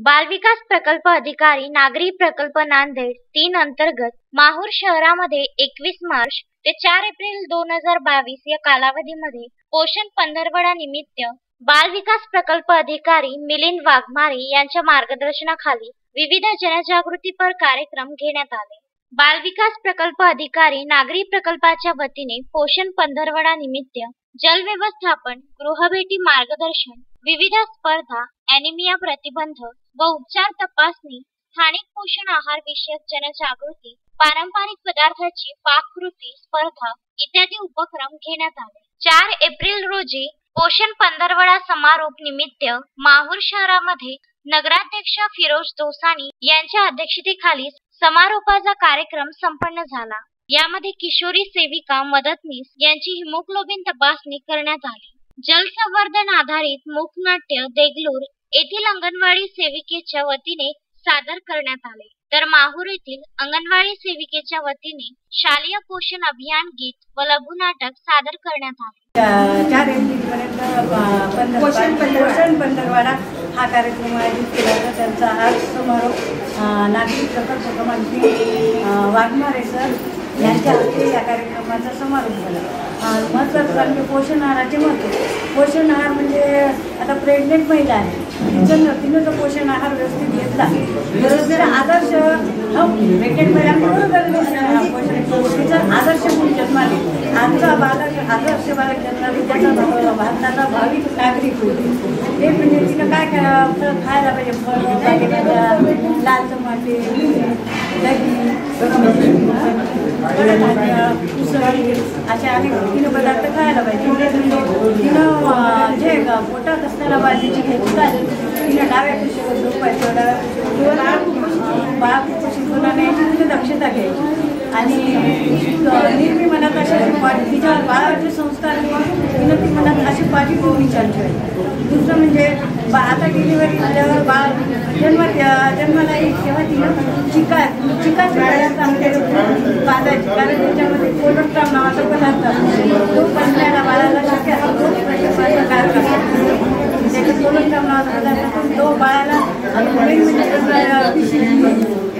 बाल विकास प्रकल्प अधिकारी नागरी प्रकल्प नांदेड 3 अंतर्गत माहूर शहरामध्ये 21 मार्च ते 4 एप्रिल 2022 या कालावधीमध्ये पोषण पंधरवडा निमित्त बाल विकास प्रकल्प अधिकारी मिलिंद वाघमारे यांच्या मार्गदर्शनाखाली विविध जनजागृतीपर कार्यक्रम घेण्यात आले। बाल विकास प्रकल्प अधिकारी नागरी प्रकल्पाच्या वतीने पोषण पंधरवडा निमित्त जल व्यवस्थापन, गृहभेटी मार्गदर्शन, विविध स्पर्धा, ॲनिमिया प्रतिबंध व उपचार तपासणी, स्थानिक पोषण आहार विषयक जनजागृती, पारंपरिक पदार्थाची पाककृती स्पर्धा इत्यादी उपक्रम घेण्यात आले। 4 एप्रिल रोजी पोषण पंधरवडा समारोप निमित्त माहूर शहरामध्ये नगराध्यक्ष फिरोज दोसानी यांच्या अध्यक्षतेखाली समारोपाचा कार्यक्रम संपन्न झाला। यामध्ये किशोरी सेविका मदतनीस यांची हिमोग्लोबिन तपासणी करण्यात आली। जल संवर्धन आधारित मूकनाट्य देगलूर येथील अंगणवाडी सेविकेच्या वतीने सादर करण्यात आले, तर माहूर येथील अंगणवाडी सेविकेच्या वतीने शालेय पोषण अभियान गीत व लघुनाटक सादर करण्यात आले। 4 एप्रिलपर्यंत पोषण पंधरवडा हा कार्यक्रम आयोजित केला होता। त्यांचा आज समारोप नागरी प्रकल्प मंत्री वाघमारे सर यांच्या हस्ते या कार्यक्रमाचा समारोप झाला। महत्त्वाचं म्हणजे पोषण आहाराचे महत्त्व। पोषण आहार म्हणजे आता प्रेग्नेंट महिला आहे, तिनं जर पोषण आहार व्यवस्थित घेतला तर जर आदर्श प्रेग्नेंट महिला तिचा आदर्श म्हणून जन्माले आजचा बालक आदर्श बालक जन्माले त्याचा भारताचा भावी नागरिक होईल। ते म्हणजे तिनं काय खायला पाहिजे, फळ, लाल टमाटे, दही, उसळ असे अनेक तिनं पदार्थ खायला पाहिजे। तिनं जे पोटात असणारा बाळाची घ्यायची काळजी तिनं डाव्या पिशवीवर झोपायचं, बाळ कुपोषित होणार नाही याची तिने दक्षता घ्यायची आणि नेहमी मनात अशी तिच्या बाळाचे संस्कार तिनं ती मनात अशी पॉझिटिव्ह विचार ठेवायची। दुसरं म्हणजे आता डिलिव्हरी झाल्यावर बाळ जन्माला येईल तेव्हा तिनं चिकाच्या गळ्यात बांधायची, कारण त्याच्यामध्ये कोलोस्ट्रॉम नावाचा पदार्थ तो बसण्याला बाळाला शक्य असतो त्याच्या कोलोस्ट्रॉम नावाचा पदार्थ तो बाळाला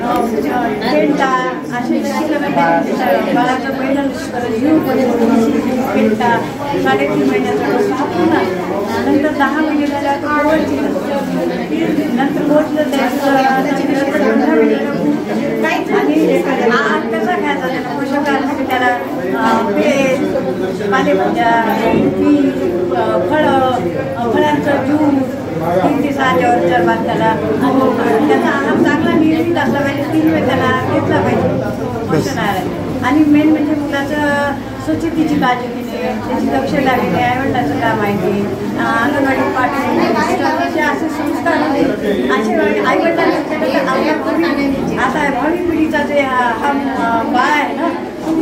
पेंटा असे बाळाचं पहिलं पेंटा 3.5 महिन्याचा नंतर 10 महिने झाल्यावर नंतर पोचलं आणि आहार कसा घ्यायचा त्याला पोषक आहार त्याला पेज, पालेभाज्या, फळांचं ज्यूस 3 ते 6 च्या बांधायला आणि त्याचा आहार चांगला नियमित असला पाहिजे, 3 वेळ त्याला घेतला पाहिजे पोषण आहार। आणि मेन म्हणजे मुलाचं स्वच्छतेची काळजी घेणे, त्याची दक्षता घेणे आईवडिलांचं काम आहे ते, अंगणवाडी पाठवणे असे संस्कार असे आईवडिलांना आता भावी पिढीचा जे हा बाळ आहे ना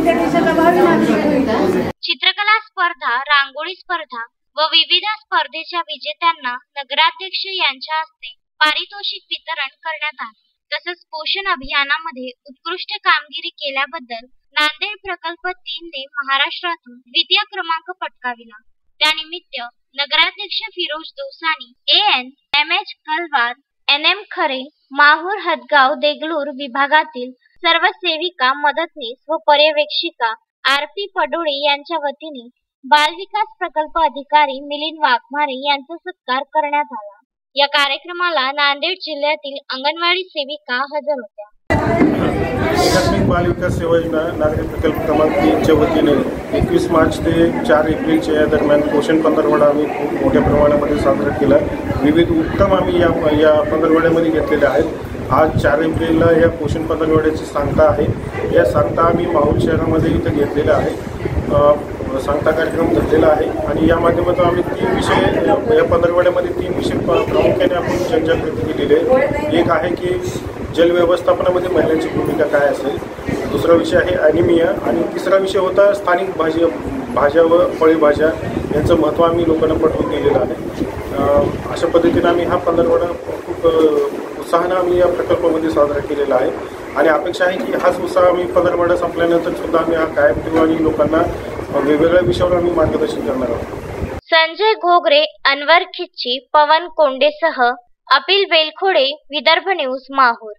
त्या देशाचा भावी नागरिक होईल। चित्रकला स्पर्धा, रांगोळी स्पर्धा व विविध स्पर्धेच्या विजेत्यांना नगराध्यक्ष यांच्या हस्ते पारितोषिक वितरण करण्यात आले। तसंच पोषण अभियानामध्ये उत्कृष्ट कामगिरी केल्याबद्दल नांदेड प्रकल्प 3 ने महाराष्ट्रातून द्वितीय क्रमांक पटकाविला। त्यानिमित्त नगराध्यक्ष Firoz दोसानी, AN, MH Kalwar, NM खरे, माहूर हदगाव देगलूर विभागातील सर्व सेविका मदतनीस व पर्यवेक्षिका RP पडोळे यांच्या वतीने बाल विकास प्रकल्प अधिकारी मिलिंद वाघमारे यांचा सत्कार करण्यात आला। या कार्यक्रमाला नांदेड जिल्ह्यातील अंगणवाडी सेविका हजर होत्या। एकात्मिक बाल विकास सेवा योजना नागरी प्रकल्प क्रमांक 3 च्या वतीने 21 मार्च ते 4 एप्रिलच्या या दरम्यान पोषण पंधरवडा आम्ही खूप मोठ्या प्रमाणामध्ये साजरा केला। विविध उपक्रम आम्ही या पंधरवड्यामध्ये घेतलेले आहेत। आज 4 एप्रिलला या पोषण पंधरवड्याची सांगता आहे। या सांगता आम्ही माहूर शहरामध्ये इथं घेतलेला आहे, सांगता कार्यक्रम घेतलेला आहे आणि या माध्यमातून आम्ही 3 विषय या पंधरवड्यामध्ये 3 विषय प्रामुख्याने आपण जनजागृती केलेली आहे। एक आहे की जल व्यवस्थापनामध्ये महिलांची भूमिका काय असेल, दुसरा विषय आहे ॲनिमिया आणि तिसरा विषय होता स्थानिक भाज्या व फळभाज्या यांचं महत्त्व आम्ही लोकांना पटवून दिलेलं आहे। अशा पद्धतीने आम्ही हा पंधरवडा खूप उत्साहानं आम्ही या प्रकल्पामध्ये साजरा केलेला आहे आणि अपेक्षा आहे की हाच उत्साह आम्ही पंधरवडा संपल्यानंतर सुद्धा आम्ही हा कायम ठेवू आणि लोकांना वेगवेगळ्या विषयावर आम्ही मार्गदर्शन करणार आहोत। संजय घोगरे, अनवर खिच्ची, पवन कोंडेसह अपिल वेलखोडे, विदर्भ न्यूज, माहूर.